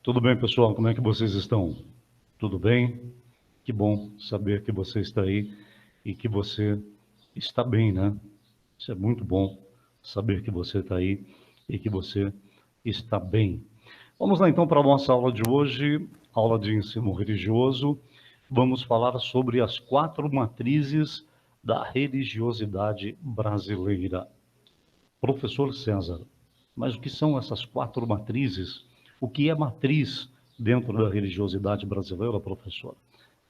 Tudo bem, pessoal? Como é que vocês estão? Tudo bem? Que bom saber que você está aí e que você está bem, né? Isso é muito bom saber que você está aí e que você está bem. Vamos lá então para a nossa aula de hoje, aula de ensino religioso. Vamos falar sobre as 4 matrizes da religiosidade brasileira. Professor César, mas o que são essas 4 matrizes? O que é matriz dentro da religiosidade brasileira, professor?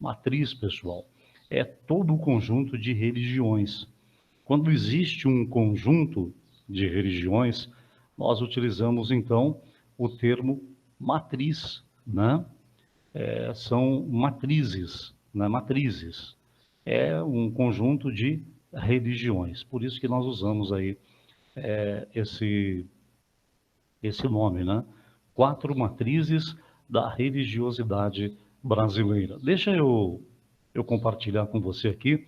Matriz, pessoal, é todo o conjunto de religiões. Quando existe um conjunto de religiões, nós utilizamos então o termo matriz, né? São matrizes, né? Matrizes. É um conjunto de religiões. Por isso que nós usamos aí esse nome, né? 4 matrizes da religiosidade brasileira. Deixa eu compartilhar com você aqui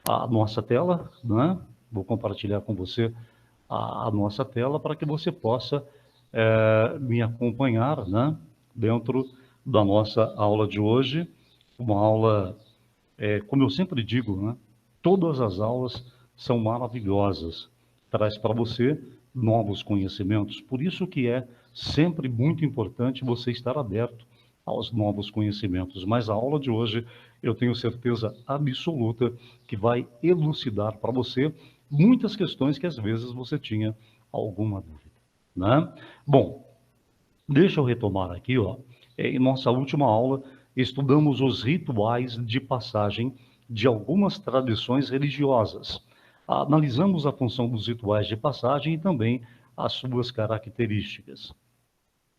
a nossa tela, né? Vou compartilhar com você a nossa tela para que você possa me acompanhar, né? Dentro da nossa aula de hoje, uma aula, como eu sempre digo, né? Todas as aulas são maravilhosas, traz para você novos conhecimentos. Por isso que é sempre muito importante você estar aberto aos novos conhecimentos. Mas a aula de hoje, eu tenho certeza absoluta que vai elucidar para você muitas questões que às vezes você tinha alguma dúvida, né? Bom, deixa eu retomar aqui, ó. Em nossa última aula, estudamos os rituais de passagem de algumas tradições religiosas. Analisamos a função dos rituais de passagem e também as suas características.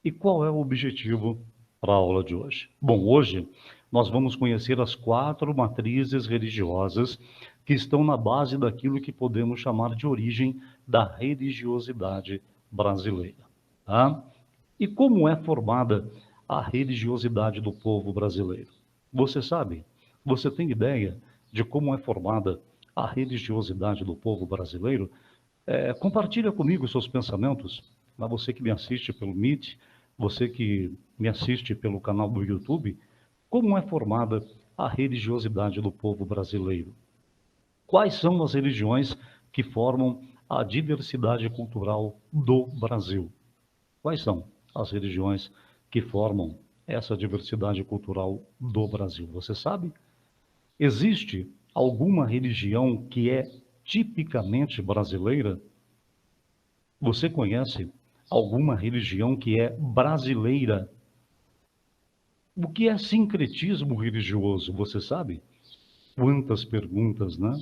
E qual é o objetivo para a aula de hoje? Bom, hoje nós vamos conhecer as 4 matrizes religiosas que estão na base daquilo que podemos chamar de origem da religiosidade brasileira. Tá? E como é formada a religiosidade do povo brasileiro? Você sabe? Você tem ideia de como é formada a religiosidade do povo brasileiro? Compartilha comigo seus pensamentos, mas você que me assiste pelo Meet, você que me assiste pelo canal do YouTube, como é formada a religiosidade do povo brasileiro? Quais são as religiões que formam a diversidade cultural do Brasil? Quais são as religiões que formam essa diversidade cultural do Brasil? Você sabe? Existe alguma religião que é tipicamente brasileira? Você conhece alguma religião que é brasileira? O que é sincretismo religioso? Você sabe? Quantas perguntas, né?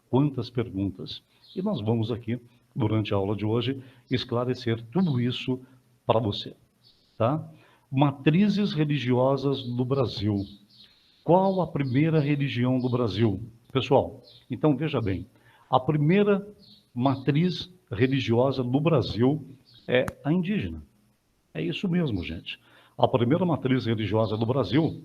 Quantas perguntas. E nós vamos aqui, durante a aula de hoje, esclarecer tudo isso para você, tá? Matrizes religiosas do Brasil. Qual a primeira religião do Brasil? Pessoal, então veja bem, a primeira matriz religiosa do Brasil é a indígena. É isso mesmo, gente. A primeira matriz religiosa do Brasil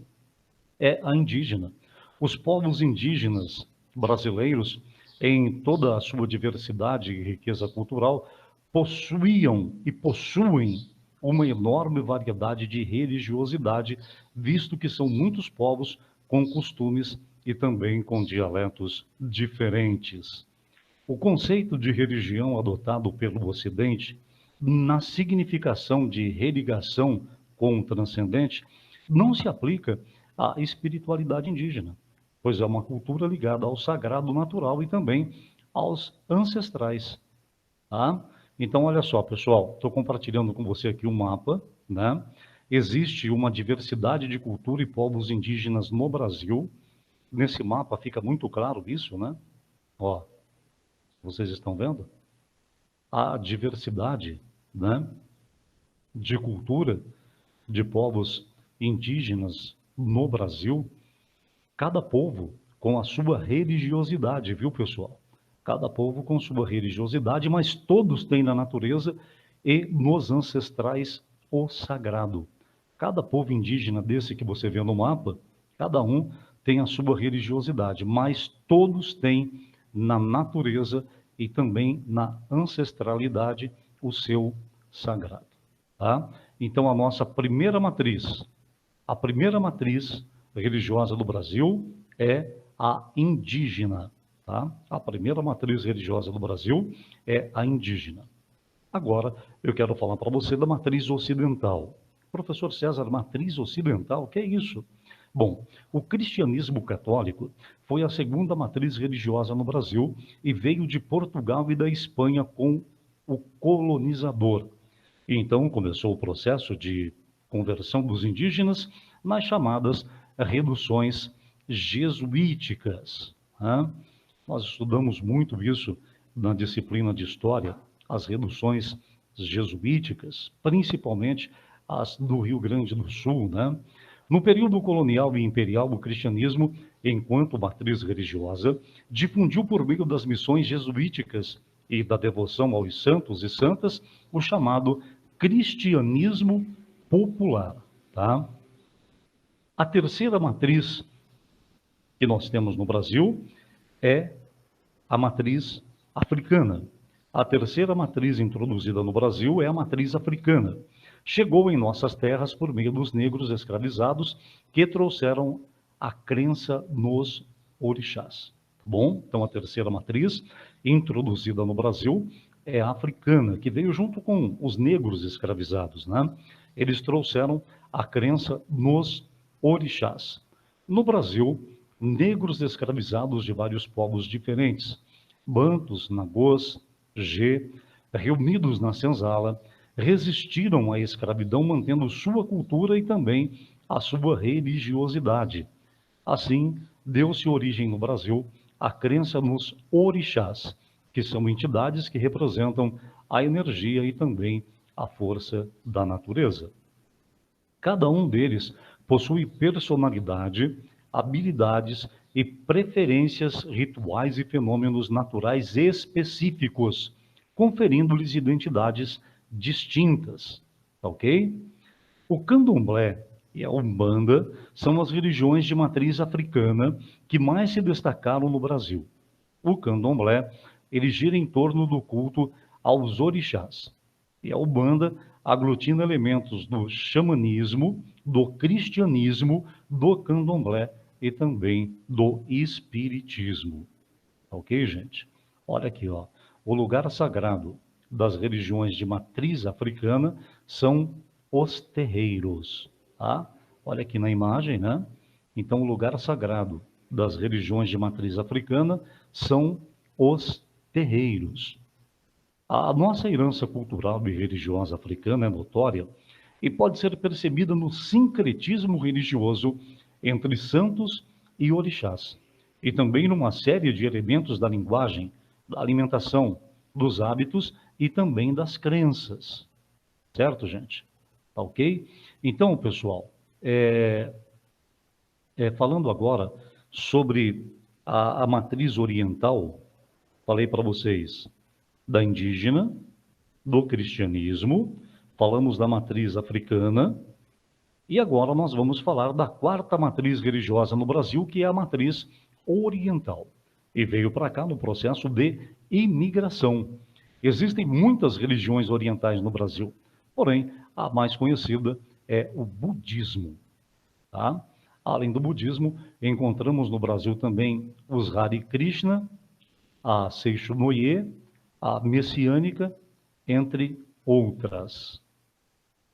é a indígena. Os povos indígenas brasileiros, em toda a sua diversidade e riqueza cultural, possuíam e possuem uma enorme variedade de religiosidade, visto que são muitos povos com costumes e também com dialetos diferentes. O conceito de religião adotado pelo Ocidente, na significação de religação com o transcendente, não se aplica à espiritualidade indígena, pois é uma cultura ligada ao sagrado natural e também aos ancestrais. Tá? Então, olha só, pessoal, estou compartilhando com você aqui um mapa, né? Existe uma diversidade de cultura e povos indígenas no Brasil. Nesse mapa fica muito claro isso, né? Ó, vocês estão vendo? A diversidade, né, de cultura de povos indígenas no Brasil, cada povo com a sua religiosidade, viu, pessoal? Cada povo com sua religiosidade, mas todos têm na natureza e nos ancestrais o sagrado. Cada povo indígena desse que você vê no mapa, cada um tem a sua religiosidade, mas todos têm na natureza e também na ancestralidade o seu sagrado. Tá? Então, a nossa primeira matriz, a primeira matriz religiosa do Brasil é a indígena, tá? A primeira matriz religiosa do Brasil é a indígena. Agora, eu quero falar para você da matriz ocidental. Professor César, matriz ocidental, o que é isso? Bom, o cristianismo católico foi a segunda matriz religiosa no Brasil e veio de Portugal e da Espanha com o colonizador. E então começou o processo de conversão dos indígenas nas chamadas reduções jesuíticas, né? Nós estudamos muito isso na disciplina de História, as reduções jesuíticas, principalmente as do Rio Grande do Sul, né? No período colonial e imperial, o cristianismo, enquanto matriz religiosa, difundiu por meio das missões jesuíticas e da devoção aos santos e santas o chamado cristianismo popular, tá? A terceira matriz que nós temos no Brasil é a matriz africana. A terceira matriz introduzida no Brasil é a matriz africana. Chegou em nossas terras por meio dos negros escravizados que trouxeram a crença nos orixás. Bom, então a terceira matriz introduzida no Brasil é a africana, que veio junto com os negros escravizados, né? Eles trouxeram a crença nos orixás. No Brasil, negros escravizados de vários povos diferentes, bantos, nagôs, G, reunidos na senzala, resistiram à escravidão mantendo sua cultura e também a sua religiosidade. Assim, deu-se origem no Brasil à crença nos orixás, que são entidades que representam a energia e também a força da natureza. Cada um deles possui personalidade, habilidades e preferências rituais e fenômenos naturais específicos, conferindo-lhes identidades distintas, ok? O candomblé e a umbanda são as religiões de matriz africana que mais se destacaram no Brasil. O candomblé, ele gira em torno do culto aos orixás. E a umbanda aglutina elementos do xamanismo, do cristianismo, do candomblé e também do espiritismo. Ok, gente? Olha aqui, ó. O lugar sagrado das religiões de matriz africana são os terreiros, tá? Olha aqui na imagem, né? Então, o lugar sagrado das religiões de matriz africana são os terreiros. A nossa herança cultural e religiosa africana é notória e pode ser percebida no sincretismo religioso entre santos e orixás, e também numa série de elementos da linguagem, da alimentação, dos hábitos e também das crenças. Certo, gente? Tá ok? Então, pessoal, falando agora sobre a matriz oriental, falei para vocês da indígena, do cristianismo, falamos da matriz africana, e agora nós vamos falar da quarta matriz religiosa no Brasil, que é a matriz oriental. E veio para cá no processo de imigração. Existem muitas religiões orientais no Brasil, porém, a mais conhecida é o budismo, tá? Além do budismo, encontramos no Brasil também os Hare Krishna, a Seixonoye, a messiânica, entre outras.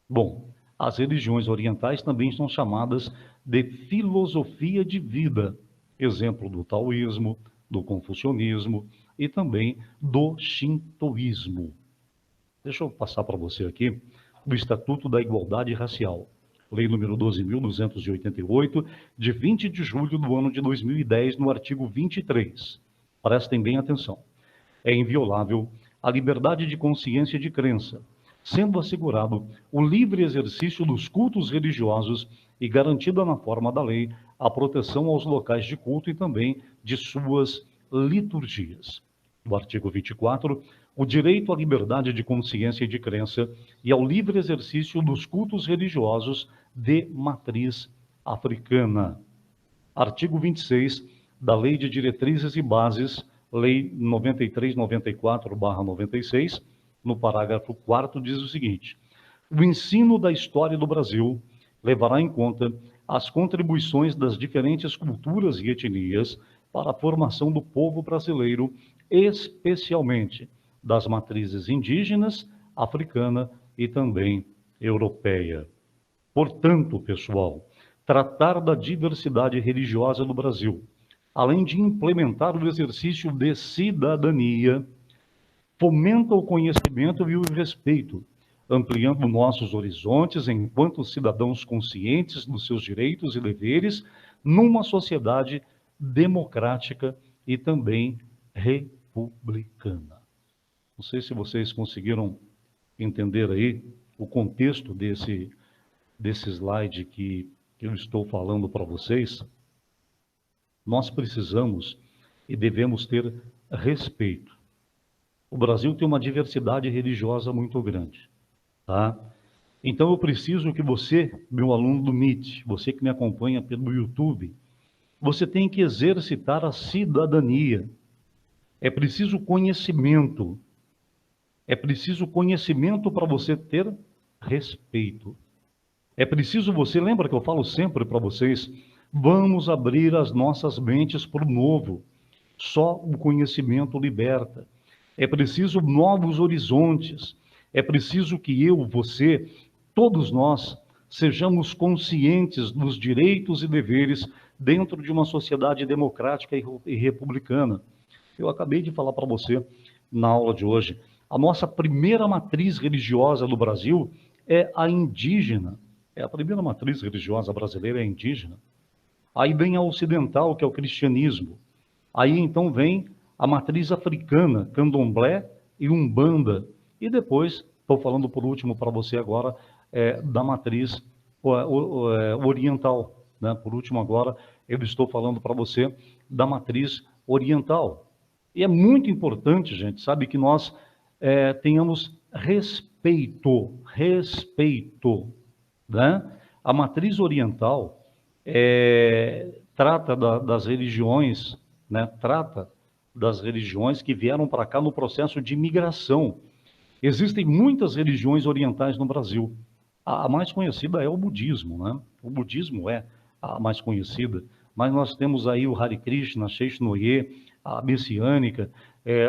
Bom, as religiões orientais também são chamadas de filosofia de vida, exemplo do taoísmo, do confucionismo e também do shintoísmo. Deixa eu passar para você aqui o Estatuto da Igualdade Racial, Lei número 12.288, de 20 de julho do ano de 2010, no artigo 23. Prestem bem atenção. É inviolável a liberdade de consciência e de crença, sendo assegurado o livre exercício dos cultos religiosos e garantida na forma da lei a proteção aos locais de culto e também de suas liturgias. No artigo 24, o direito à liberdade de consciência e de crença e ao livre exercício dos cultos religiosos de matriz africana. Artigo 26 da Lei de Diretrizes e Bases, Lei 9394/96, no parágrafo 4º, diz o seguinte: O ensino da história do Brasil levará em conta as contribuições das diferentes culturas e etnias para a formação do povo brasileiro, especialmente das matrizes indígenas, africana e também europeia. Portanto, pessoal, tratar da diversidade religiosa do Brasil, além de implementar o exercício de cidadania, fomenta o conhecimento e o respeito, ampliando nossos horizontes enquanto cidadãos conscientes dos seus direitos e deveres numa sociedade democrática e também republicana. Não sei se vocês conseguiram entender aí o contexto desse slide que eu estou falando para vocês. Nós precisamos e devemos ter respeito. O Brasil tem uma diversidade religiosa muito grande, tá? Então eu preciso que você, meu aluno do MIT, você que me acompanha pelo YouTube, você tem que exercitar a cidadania. É preciso conhecimento. É preciso conhecimento para você ter respeito. É preciso você, lembra que eu falo sempre para vocês, vamos abrir as nossas mentes para o novo. Só o conhecimento liberta. É preciso novos horizontes. É preciso que eu, você, todos nós, sejamos conscientes dos direitos e deveres dentro de uma sociedade democrática e republicana. Eu acabei de falar para você na aula de hoje. A nossa primeira matriz religiosa do Brasil é a indígena. É a primeira matriz religiosa brasileira é indígena. Aí vem a ocidental, que é o cristianismo. Aí então vem a matriz africana, candomblé e umbanda. E depois, estou falando por último para você agora, da matriz oriental. Né? Por último agora, eu estou falando para você da matriz oriental. E é muito importante, gente, sabe, que nós tenhamos respeito, né? A matriz oriental trata das religiões, né? Trata das religiões que vieram para cá no processo de migração. Existem muitas religiões orientais no Brasil. A mais conhecida é o budismo, né? O budismo é a mais conhecida, mas nós temos aí o Hare Krishna, Seixinoye, a messiânica,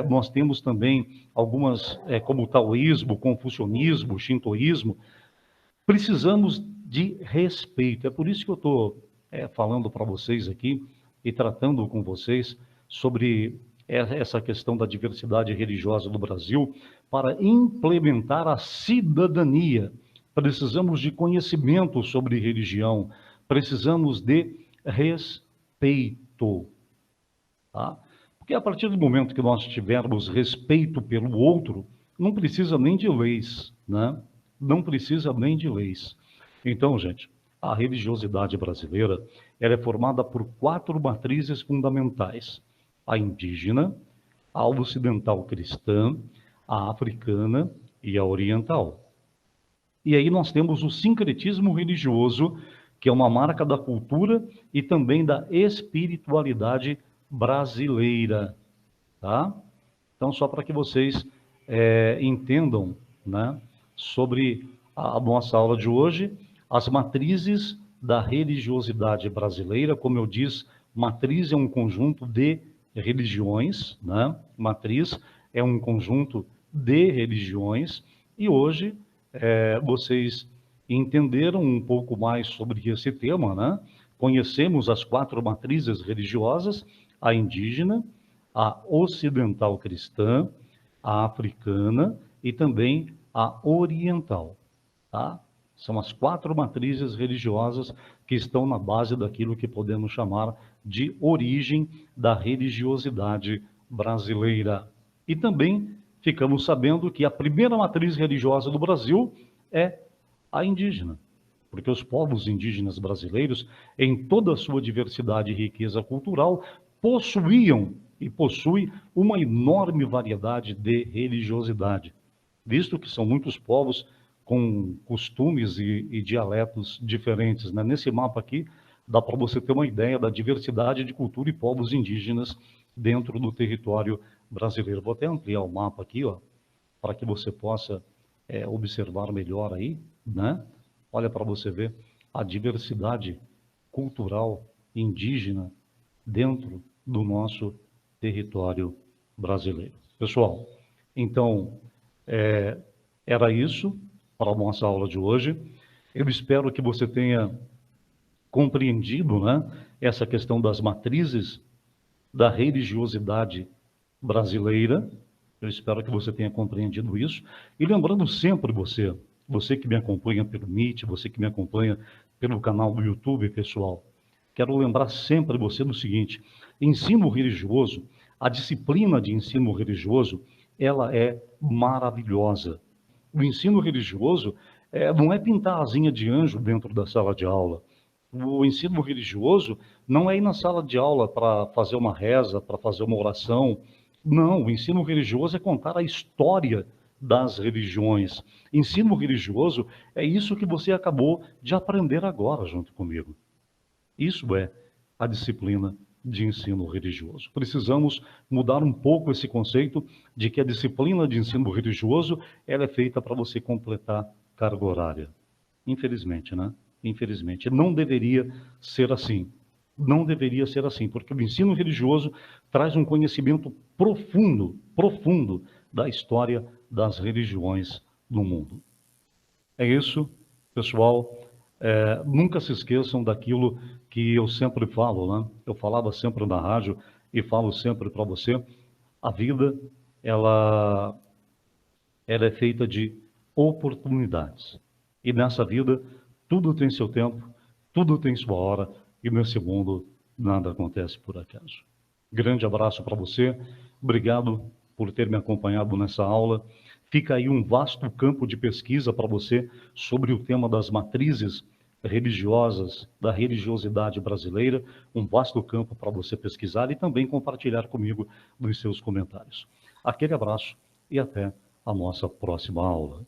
nós temos também algumas, como o taoísmo, confucionismo, shintoísmo. Precisamos de respeito. É por isso que eu estou falando para vocês aqui e tratando com vocês sobre essa questão da diversidade religiosa do Brasil para implementar a cidadania. Precisamos de conhecimento sobre religião, precisamos de respeito, tá? Porque a partir do momento que nós tivermos respeito pelo outro, não precisa nem de leis, né? Não precisa nem de leis. Então, gente, a religiosidade brasileira, ela é formada por 4 matrizes fundamentais: a indígena, a ocidental cristã, a africana e a oriental. E aí nós temos o sincretismo religioso, que é uma marca da cultura e também da espiritualidade brasileira, tá? Então, só para que vocês entendam, né, sobre a nossa aula de hoje, as matrizes da religiosidade brasileira. Como eu disse, matriz é um conjunto de religiões, né? Matriz é um conjunto de religiões, e hoje vocês entenderam um pouco mais sobre esse tema, né? Conhecemos as 4 matrizes religiosas: a indígena, a ocidental cristã, a africana e também a oriental, tá? São as 4 matrizes religiosas que estão na base daquilo que podemos chamar de origem da religiosidade brasileira. E também ficamos sabendo que a primeira matriz religiosa do Brasil é a indígena, porque os povos indígenas brasileiros, em toda a sua diversidade e riqueza cultural, possuíam e possuem uma enorme variedade de religiosidade, visto que são muitos povos com costumes e dialetos diferentes, né? Nesse mapa aqui, dá para você ter uma ideia da diversidade de cultura e povos indígenas dentro do território brasileiro. Vou até ampliar o mapa aqui, ó, para que você possa observar melhor aí, né? Olha para você ver a diversidade cultural indígena dentro do nosso território brasileiro. Pessoal, então, era isso para a nossa aula de hoje. Eu espero que você tenha compreendido, né, essa questão das matrizes da religiosidade brasileira. Eu espero que você tenha compreendido isso. E lembrando sempre você que me acompanha pelo Meet, você que me acompanha pelo canal do YouTube, pessoal, quero lembrar sempre você do seguinte: ensino religioso, a disciplina de ensino religioso, ela é maravilhosa. O ensino religioso não é pintar asinha de anjo dentro da sala de aula. O ensino religioso não é ir na sala de aula para fazer uma reza, para fazer uma oração. Não, o ensino religioso é contar a história das religiões. Ensino religioso é isso que você acabou de aprender agora junto comigo. Isso é a disciplina de ensino religioso. Precisamos mudar um pouco esse conceito de que a disciplina de ensino religioso ela é feita para você completar carga horária. Infelizmente, né? Infelizmente. Não deveria ser assim. Não deveria ser assim, porque o ensino religioso traz um conhecimento profundo, profundo da história das religiões no mundo. É isso, pessoal. Nunca se esqueçam daquilo que eu sempre falo, né? Eu falava sempre na rádio e falo sempre para você. A vida, ela, ela é feita de oportunidades. E nessa vida, tudo tem seu tempo, tudo tem sua hora, e nesse mundo nada acontece por acaso. Grande abraço para você. Obrigado por ter me acompanhado nessa aula. Fica aí um vasto campo de pesquisa para você sobre o tema das matrizes religiosas, da religiosidade brasileira, um vasto campo para você pesquisar e também compartilhar comigo nos seus comentários. Aquele abraço e até a nossa próxima aula.